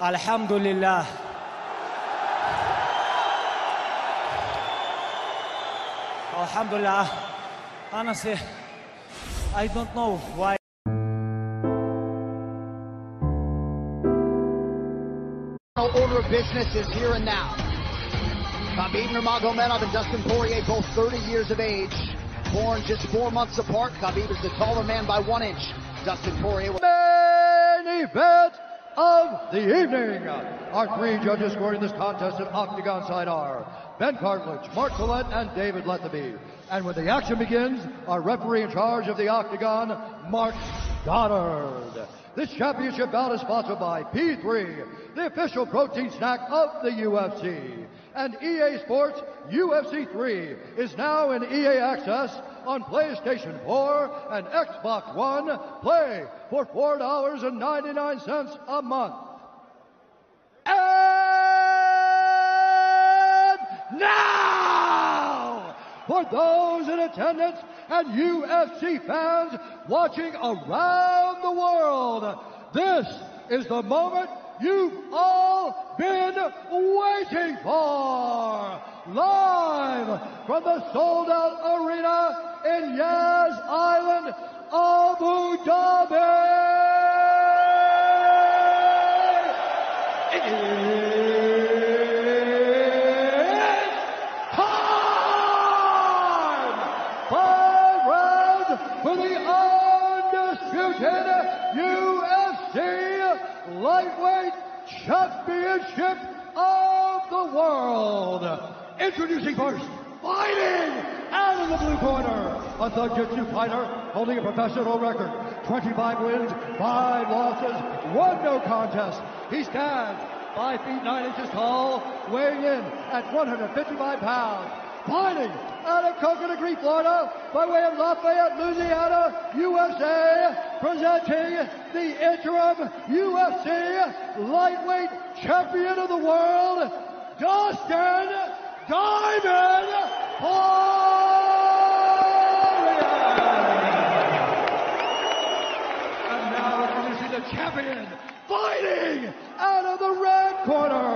Alhamdulillah. Alhamdulillah. Honestly, I don't know why. Order of business is here and now. Habib Nurmagomedov and Dustin Poirier, both 30 years of age, born just 4 months apart. Habib is the taller man by 1 inch. Dustin Poirier. Main event of the evening. Our 3 judges scoring this contest at Octagon side are Ben Cartledge, Mark Collette, and David Lethaby. And when the action begins, our referee in charge of the Octagon, Mark Goddard. This championship bout is sponsored by P3, the official protein snack of the UFC. And EA Sports UFC 3 is now in EA Access on PlayStation 4 and Xbox One. Play for $4.99 a month. And now, for those in attendance and UFC fans watching around the world, this is the moment you've all been waiting for. Live from the sold-out arena in Yas Island, Abu Dhabi. It's time! 5 rounds for the undisputed UFC Lightweight Championship of the world. Introducing first, fighting out of the blue corner, a Thug-Jitsu fighter holding a professional record, 25 wins, 5 losses, 1 no contest. He stands 5 feet 9 inches tall, weighing in at 155 pounds. Fighting out of Coconut Green, Florida, by way of Lafayette, Louisiana, USA, presenting the interim UFC Lightweight Champion of the World, Dustin Diamond Poirier. And now introducing the champion, fighting out of the red corner,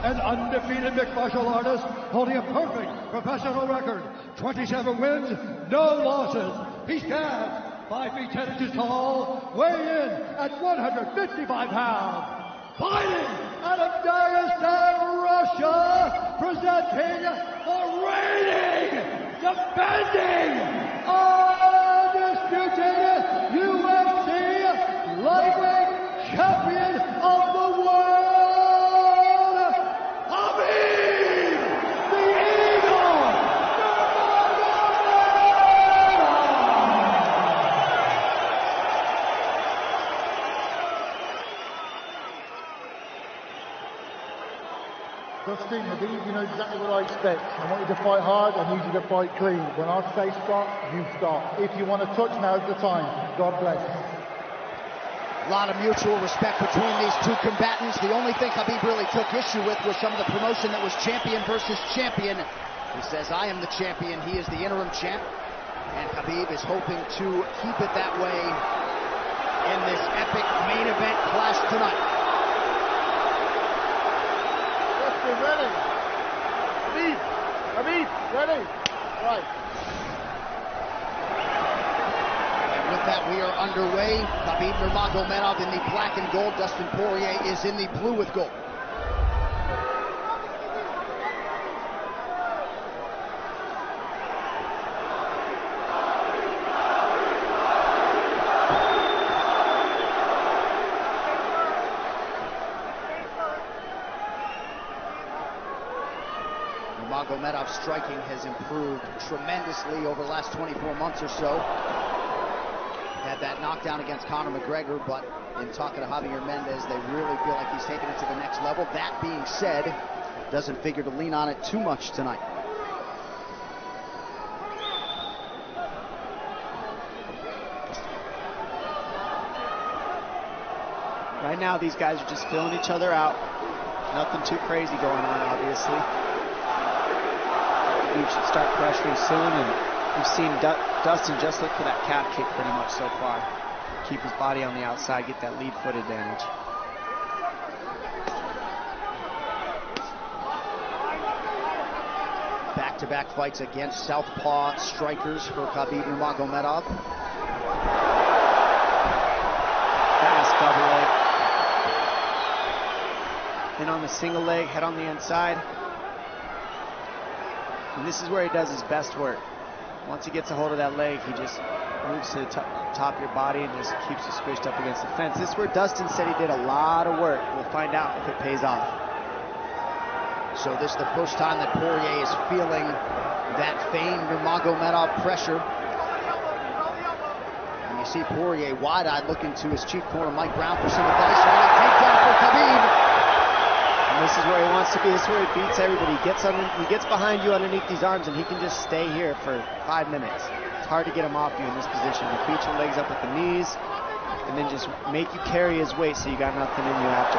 an undefeated mixed martial artist holding a perfect professional record, 27 wins, no losses. He stands 5 feet 10 inches tall, weighing in at 155 pounds. Fighting out of Dagestan, Russia, presenting the reigning, defending, undisputed UFC Lightweight Champion of the world, Habib, the Eagle, Dustin, Habib, you know exactly what I expect. I want you to fight hard, I need you to fight clean. When I say stop, you stop. If you want to touch, now's the time. God bless. A lot of mutual respect between these 2 combatants. The only thing Habib really took issue with was some of the promotion that was champion versus champion. He says, I am the champion, he is the interim champ. And Habib is hoping to keep it that way in this epic main event clash tonight. Dustin, ready? Habib, ready? Right. With that, we are underway. Habib Nurmagomedov in the black and gold. Dustin Poirier is in the blue with gold. Nurmagomedov's striking has improved tremendously over the last 24 months or so. Had that knockdown against Conor McGregor, but in talking to Javier Mendez, they really feel like he's taking it to the next level. That being said, doesn't figure to lean on it too much tonight. Right now, these guys are just filling each other out. Nothing too crazy going on, obviously. We should start pressuring soon, and we've seen Dustin just look for that calf kick pretty much so far. Keep his body on the outside, get that lead foot advantage. back-to-back fights against southpaw strikers for Khabib Nurmagomedov. Fast double leg. Then on the single leg, head on the inside. And this is where he does his best work. Once he gets a hold of that leg, he just moves to the top of your body and just keeps you squished up against the fence. This is where Dustin said he did a lot of work. We'll find out if it pays off. So this is the first time that Poirier is feeling that famed Nurmagomedov pressure. And you see Poirier wide-eyed looking to his chief corner, Mike Brown, for some advice. Early takedown for Khabib. And this is where he wants to be. This is where he beats everybody. He gets behind you underneath these arms, and he can just stay here for 5 minutes. It's hard to get him off you in this position. You beat your legs up with the knees, and then just make you carry his weight so you got nothing in you after.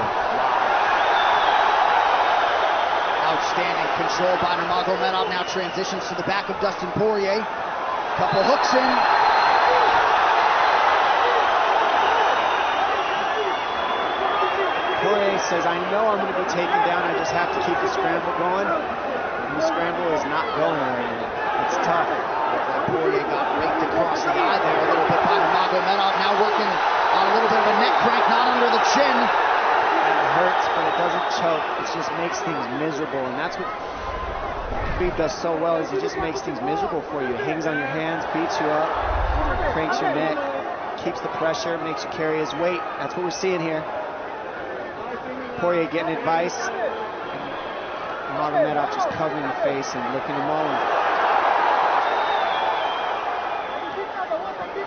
Outstanding control by Nurmagomedov. Now transitions to the back of Dustin Poirier. Couple hooks in. Poirier says, I know I'm going to be taken down. I just have to keep the scramble going. And the scramble is not going right now. It's tough. Poirier got raked across the eye there a little bit by Nurmagomedov. Now working on a little bit of a neck crank, not under the chin. It hurts, but it doesn't choke. It just makes things miserable, and that's what Habib does so well, is he just makes things miserable for you. Hangs on your hands, beats you up, cranks your neck, keeps the pressure, makes you carry his weight. That's what we're seeing here. Poirier getting advice, and Nurmagomedov just covering the face and looking him on.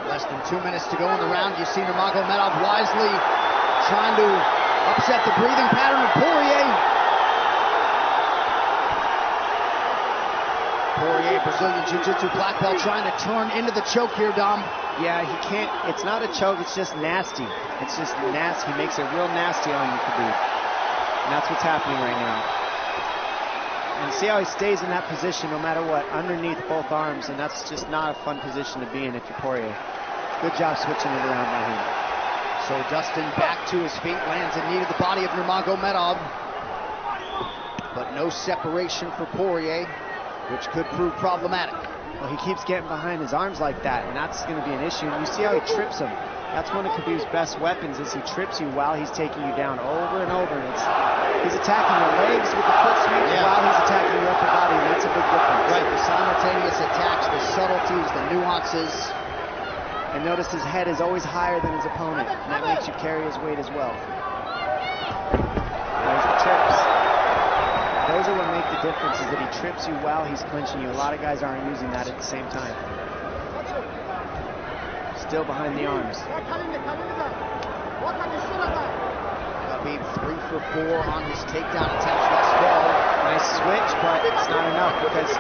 Less than 2 minutes to go in the round. You see Nurmagomedov wisely trying to upset the breathing pattern of Poirier. Poirier, Brazilian Jiu-Jitsu black belt, trying to turn into the choke here, Dom. Yeah, he can't. It's not a choke. It's just nasty. It's just nasty. He makes it real nasty on you, Khabib. And that's what's happening right now. And see how he stays in that position no matter what, underneath both arms, and that's just not a fun position to be in if you're Poirier. Good job switching it around by him. So Dustin back to his feet, lands a knee to the body of Nurmagomedov. But no separation for Poirier, which could prove problematic. Well, he keeps getting behind his arms like that, and that's going to be an issue. And you see how he trips him. That's one of Khabib's best weapons, is he trips you while he's taking you down over and over. And he's attacking your legs with the foot sweep while he's attacking your upper body, and that's a big difference. Right, the simultaneous attacks, the subtleties, the nuances. And notice his head is always higher than his opponent, and that makes you carry his weight as well. There's the trips. Those are what make the difference, is that he trips you while he's clinching you. A lot of guys aren't using that at the same time. Still behind the arms. Khabib 3 for 4 on his takedown attempts thus far. Nice switch, but it's not enough because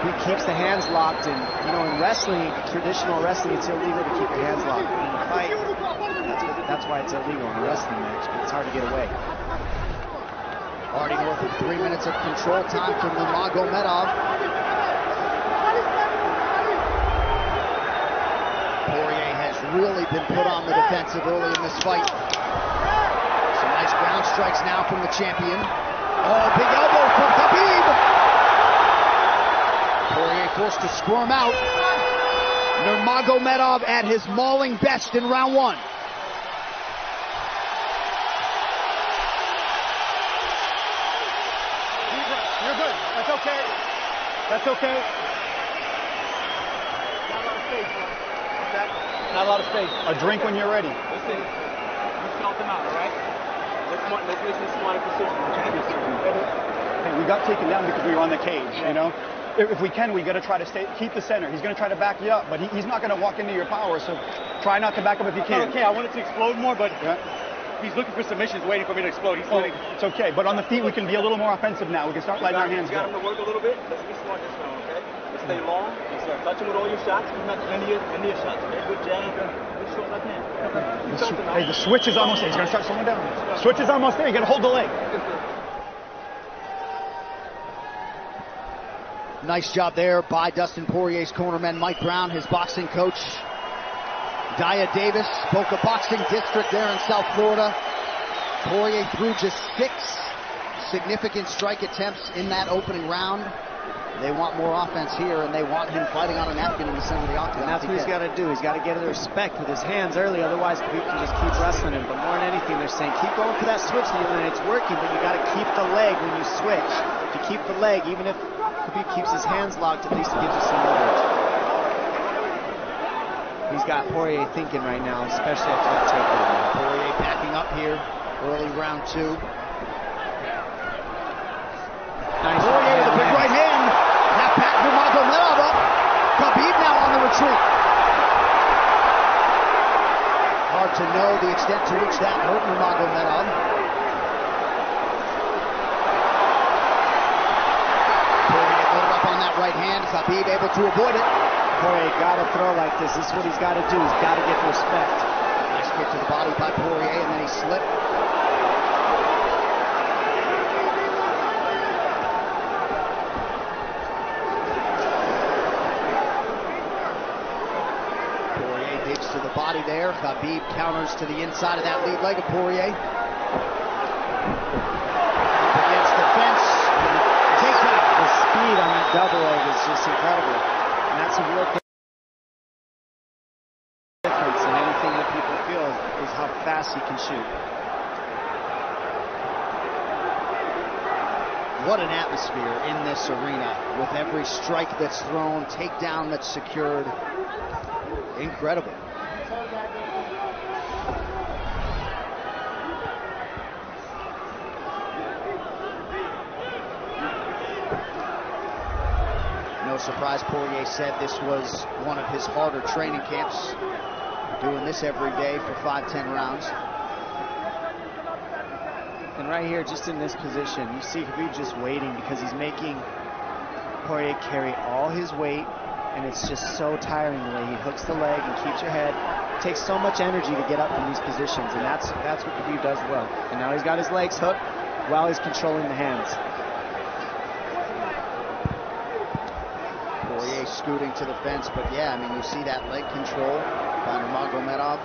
he keeps the hands locked. And you know, in wrestling, traditional wrestling, it's illegal to keep your hands locked. In a fight, that's why it's illegal in a wrestling match. But it's hard to get away. Already north of 3 minutes of control time for Nurmagomedov. Poirier has really been put on the defensive early in this fight. Some nice ground strikes now from the champion. Oh, big elbow from Khabib. Poirier forced to squirm out. Nurmagomedov at his mauling best in round 1. You're good. That's okay. That's okay. Not a lot of space, bro. What's that? Not a lot of space. A drink when you're ready. Listen, you felt him out, all right? Let's make some smart decisions. Hey, we got taken down because we were on the cage, you know? If we can, we got to try to keep the center. He's going to try to back you up, but he's not going to walk into your power, so try not to back up if you can. Okay, I wanted to explode more, but he's looking for submissions, waiting for me to explode. It's okay, but on the feet, we can be a little more offensive now. We can start letting our hands go. You got him to work a little bit. Let's be smart this round, okay? Let's stay long. Touch him with all your shots. He's not any of your shots. Okay? Good jab. Good short left hand. Hey, the switch is almost there. He's going to start slowing down. Switch is almost there. You got to hold the leg. Nice job there by Dustin Poirier's cornerman, Mike Brown, his boxing coach. Daya Davis, Boca Boxing District there in South Florida. Poirier threw just 6 significant strike attempts in that opening round. They want more offense here, and they want him fighting on a napkin in the center of the octagon. And that's what he's got to do. He's got to get the respect with his hands early, otherwise Khabib can just keep wrestling him. But more than anything, they're saying keep going for that switch, and it's working, but you got to keep the leg when you switch. If you keep the leg, even if Khabib keeps his hands locked, at least it gives you some leverage. He's got Poirier thinking right now, especially after that takedown. Poirier backing up here, early round 2. Nice Poirier with a big right hand. That back Nurmagomedov up. Khabib now on the retreat. Hard to know the extent to which that hurt Nurmagomedov. Poirier loaded up on that right hand. Khabib able to avoid it. Poirier got to throw like this. This is what he's got to do. He's got to get the respect. Nice kick to the body by Poirier, and then he slipped. To the body there. Khabib counters to the inside of that lead leg of Poirier. Up against the fence. Takedown. The speed on that double leg is just incredible. And that's a real difference in anything that people feel is how fast he can shoot. What an atmosphere in this arena with every strike that's thrown, takedown that's secured. Incredible. No surprise, Poirier said this was one of his harder training camps. Doing this every day for 5-10 rounds. And right here, just in this position, you see Khabib just waiting because he's making Poirier carry all his weight, and it's just so tiring the way he hooks the leg and keeps your head. It takes so much energy to get up from these positions, and that's what Khabib does well. And now he's got his legs hooked while he's controlling the hands. Poirier scooting to the fence, but yeah, I mean, you see that leg control by Nurmagomedov.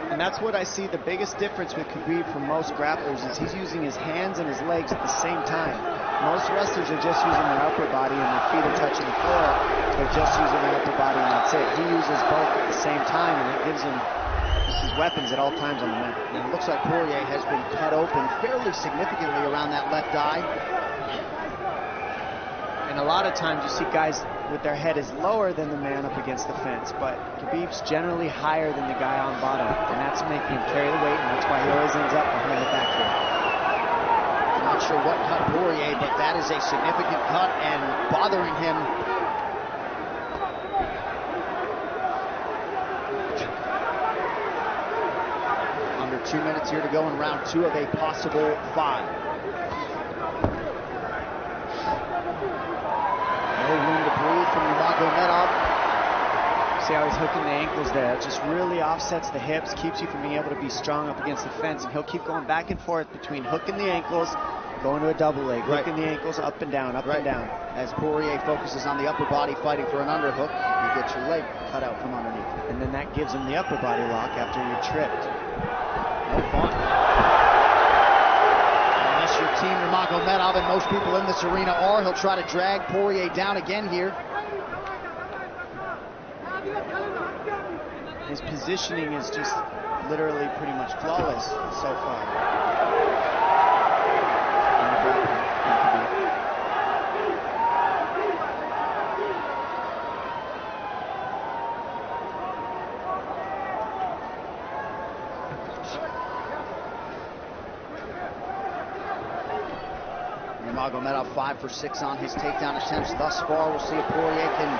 And that's what I see the biggest difference with Khabib from most grapplers is he's using his hands and his legs at the same time. Most wrestlers are just using their upper body and their feet are touching the floor. They're just using their upper body and that's it. He uses both at the same time, and it gives him his weapons at all times on the mat. And it looks like Poirier has been cut open fairly significantly around that left eye. And a lot of times you see guys with their head is lower than the man up against the fence, but Khabib's generally higher than the guy on bottom, and that's making him carry the weight, and that's why he always ends up behind the back here. I'm not sure what cut Poirier, but that is a significant cut and bothering him. Under 2 minutes here to go in round 2 of a possible 5. No room to breathe from Nurmagomedov. See how he's hooking the ankles there. It just really offsets the hips, keeps you from being able to be strong up against the fence, and he'll keep going back and forth between hooking the ankles, going to a double leg, hooking the ankles up and down, up and down. As Poirier focuses on the upper body fighting for an underhook, you get your leg cut out from underneath. And then that gives him the upper body lock after you're tripped. No fun. Unless you're Team Nurmagomedov, and most people in this arena are, he'll try to drag Poirier down again here. His positioning is just literally pretty much flawless so far. Nurmagomedov 5 for 6 on his takedown attempts thus far. We'll see if Poirier can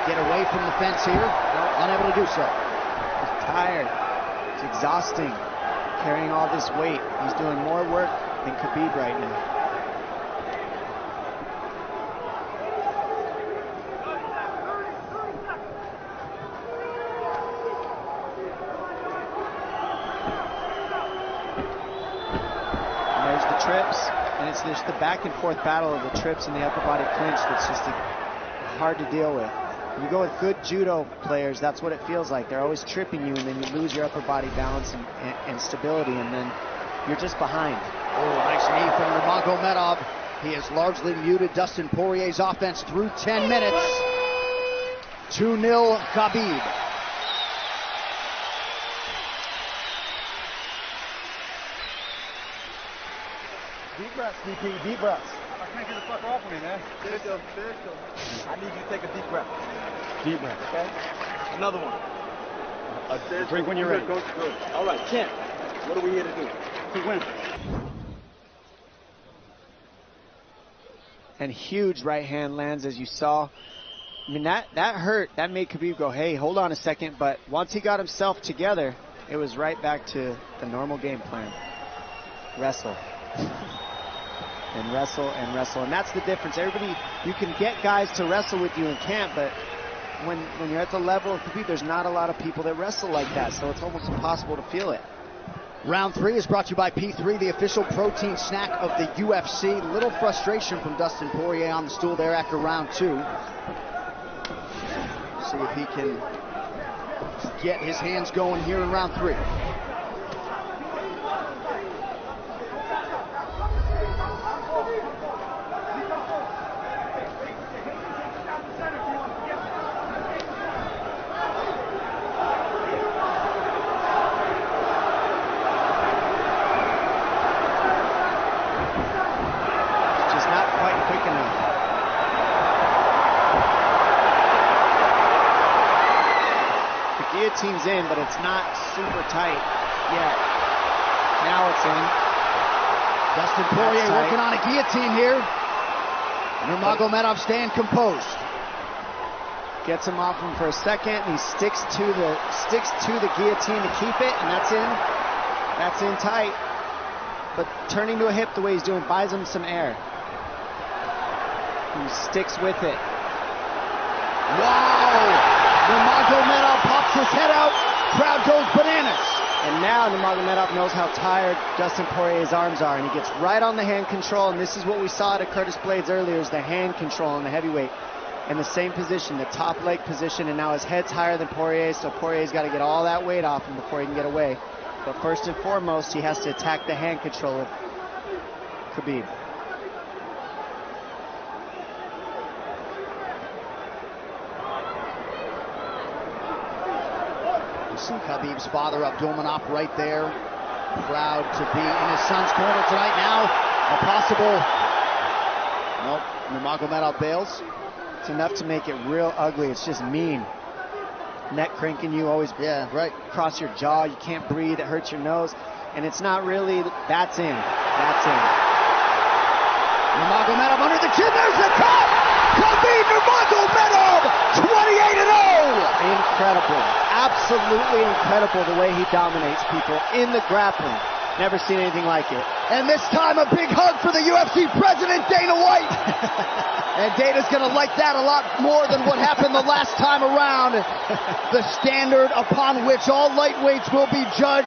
get away from the fence here. Unable to do so. He's tired. It's exhausting carrying all this weight. He's doing more work than Khabib right now. And there's the trips, and it's just the back and forth battle of the trips and the upper body clinch that's just hard to deal with. You go with good judo players, that's what it feels like. They're always tripping you, and then you lose your upper body balance and stability, and then you're just behind. Oh, nice knee from Nurmagomedov. He has largely muted Dustin Poirier's offense through 10 minutes. 2-0 Khabib. Deep breaths, DP, deep breaths. I can't get the fucker off of me, man. I need you to take a deep breath. Deep breath. Okay? Another one. A drink when you're ready. Good. All right, champ. What are we here to do? To win. And huge right hand lands, as you saw. I mean, that hurt. That made Khabib go, hey, hold on a second. But once he got himself together, it was right back to the normal game plan. Wrestle. And wrestle and wrestle. And that's the difference. Everybody, you can get guys to wrestle with you in camp, but when you're at the level of Khabib, there's not a lot of people that wrestle like that. So it's almost impossible to feel it. Round 3 is brought to you by P3, the official protein snack of the UFC. Little frustration from Dustin Poirier on the stool there after round 2. See if he can get his hands going here in round 3. Guillotine's in, but it's not super tight yet. Now it's in. Dustin Poirier working on a guillotine here. Nurmagomedov staying composed. Gets him off him for a second. He sticks to the guillotine to keep it, and that's in. That's in tight. But turning to a hip the way he's doing buys him some air. He sticks with it. Wow! Nurmagomedov pops his head out, crowd goes bananas. And now Nurmagomedov knows how tired Dustin Poirier's arms are, and he gets right on the hand control, and this is what we saw at Curtis Blades earlier, is the hand control on the heavyweight. In the same position, the top leg position, and now his head's higher than Poirier's, so Poirier's got to get all that weight off him before he can get away. But first and foremost, he has to attack the hand control of Khabib. See Khabib's father, Abdulmanap, right there. Proud to be in his son's corner tonight. Now, a possible... Nope, Nurmagomedov bails. It's enough to make it real ugly. It's just mean. Neck cranking you, always cross your jaw. You can't breathe. It hurts your nose. And it's not really... That's in. That's in. Nurmagomedov under the chin. There's the cut! Khabib Nurmagomedov, 28-0! Incredible. Absolutely incredible the way he dominates people in the grappling. Never seen anything like it. And this time a big hug for the UFC president, Dana White. And Dana's gonna like that a lot more than what happened the last time around. The standard upon which all lightweights will be judged.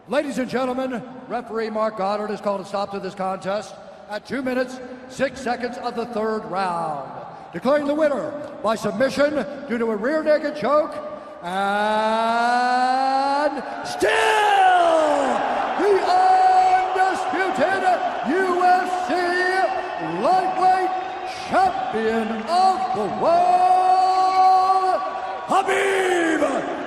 Ladies and gentlemen, referee Mark Goddard has called a stop to this contest at 2 minutes, 6 seconds of the 3rd round. Declaring the winner by submission due to a rear naked choke, and still the undisputed UFC lightweight champion of the world, Habib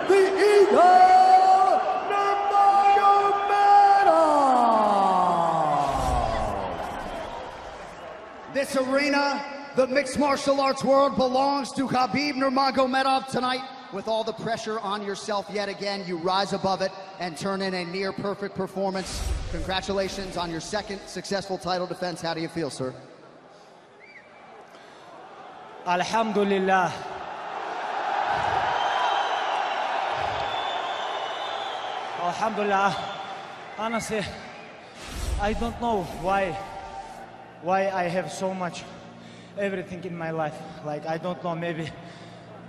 the Eagle Nurmagomedov. This arena, the mixed martial arts world, belongs to Habib Nurmagomedov tonight. With all the pressure on yourself yet again, you rise above it and turn in a near-perfect performance. Congratulations on your 2nd successful title defense. How do you feel, sir? Alhamdulillah. Alhamdulillah. Honestly, I don't know why I have so much everything in my life. Like, I don't know, maybe.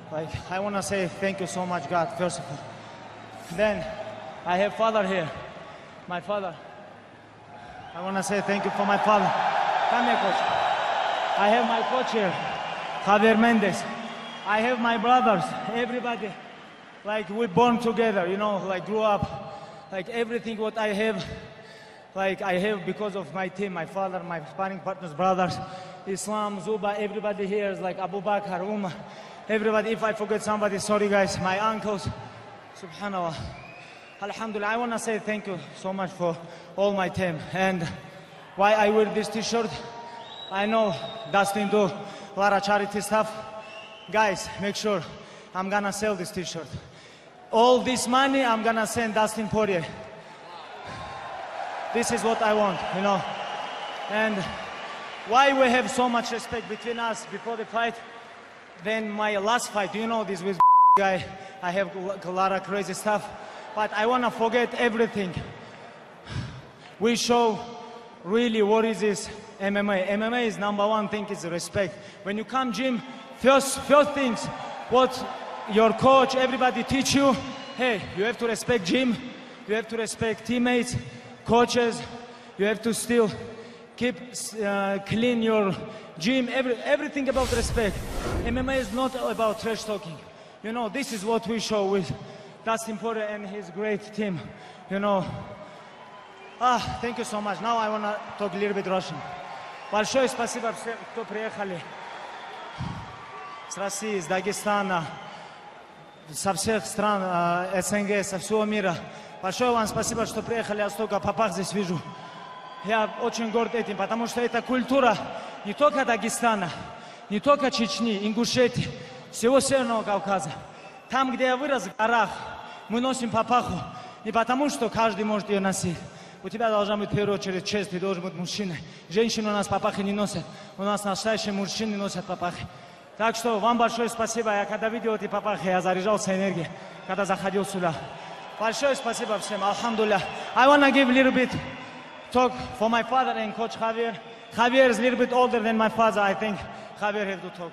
Like, I want to say thank you so much, God, first of all. Then, I have father here, my father. I want to say thank you for my father. Come here, coach. I have my coach here, Javier Mendez. I have my brothers, everybody. Like, we born together, you know, like, grew up. Like, everything what I have, like I have because of my team, my father, my sparring partners, brothers, Islam, Zuba, everybody here is like Abu Bakr, Umar, everybody. If I forget somebody, sorry guys, my uncles, subhanallah. Alhamdulillah, I want to say thank you so much for all my team. And why I wear this t-shirt, I know Dustin do a lot of charity stuff. Guys, make sure I'm gonna sell this t-shirt. All this money I'm gonna send Dustin Poirier. This is what I want, you know. And why we have so much respect between us before the fight, then my last fight, you know this with guy, I have a lot of crazy stuff, but I wanna forget everything. We show really what is this MMA. MMA is number one thing is respect. When you come gym, first things, what your coach, everybody teach you, hey, you have to respect gym, you have to respect teammates, coaches, you have to still keep clean your gym, everything about respect. MMA is not about trash talking. You know, this is what we show with Dustin Poirier and his great team, you know. Thank you so much. Now I want to talk a little bit Russian. Большое спасибо всем, кто приехали с России, с Дагестана, со всех стран СНГ, со всего мира. Большое вам спасибо, что приехали, я столько попах здесь вижу. Я очень горд этим, потому что это культура не только Дагестана, не только Чечни, Ингушетии, всего Северного Кавказа. Там, где я вырос, в горах, мы носим папаху не потому, что каждый может ее носить. У тебя должна быть в первую очередь честь, ты должен быть мужчиной. Женщины у нас папахи не носят, у нас настоящие мужчины носят папахи. Так что вам большое спасибо. Я когда видел эти папахи, я заряжался энергией, когда заходил сюда. Большое спасибо всем, алхамдулилля. I want to give a little bit talk for my father and coach Javier. Javier is a little bit older than my father, I think. Javier have to talk.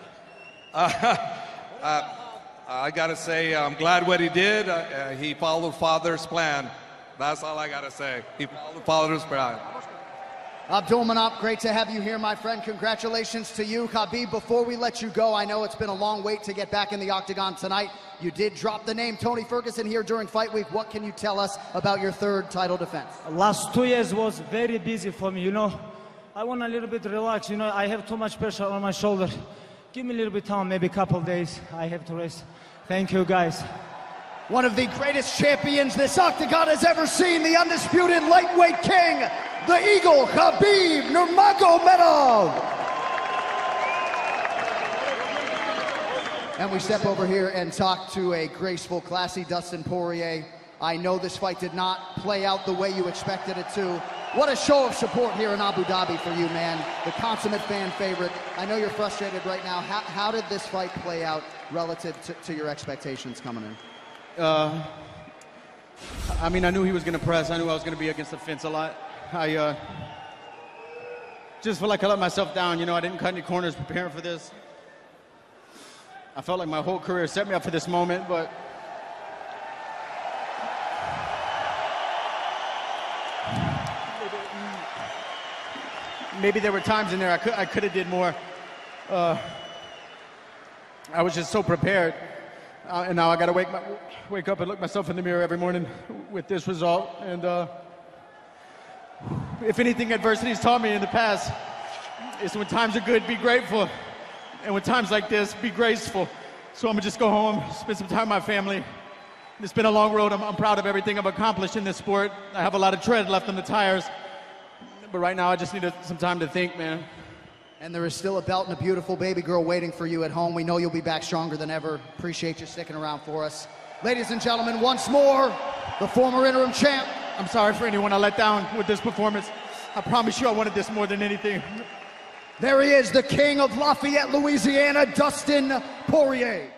I got to say, I'm glad what he did. He followed father's plan. That's all I got to say. He followed father's plan. Abdulmanap, great to have you here, my friend. Congratulations to you. Habib, before we let you go, I know it's been a long wait to get back in the octagon tonight. You did drop the name Tony Ferguson here during fight week. What can you tell us about your third title defense? Last 2 years was very busy for me, you know. I want a little bit relax, you know. I have too much pressure on my shoulder. Give me a little bit time, maybe a couple of days. I have to rest. Thank you, guys. One of the greatest champions this octagon has ever seen, the undisputed lightweight king, the Eagle, Habib Nurmagomedov. And we step over here and talk to a graceful, classy Dustin Poirier. I know this fight did not play out the way you expected it to. What a show of support here in Abu Dhabi for you, man. The consummate fan favorite. I know you're frustrated right now. How did this fight play out relative to your expectations coming in? I mean, I knew he was going to press. I knew I was going to be against the fence a lot. I just felt like I let myself down. You know, I didn't cut any corners preparing for this. I felt like my whole career set me up for this moment, but maybe there were times in there I could have did more. I was just so prepared. And now I got to wake up and look myself in the mirror every morning with this result. And if anything adversity's taught me in the past, is when times are good, be grateful. And when times like this, be graceful. So I'm going to just go home, spend some time with my family. It's been a long road. I'm proud of everything I've accomplished in this sport. I have a lot of tread left on the tires. But right now, I just need some time to think, man. And there is still a belt and a beautiful baby girl waiting for you at home. We know you'll be back stronger than ever. Appreciate you sticking around for us. Ladies and gentlemen, once more, the former interim champ. I'm sorry for anyone I let down with this performance. I promise you I wanted this more than anything. There he is, the king of Lafayette, Louisiana, Dustin Poirier.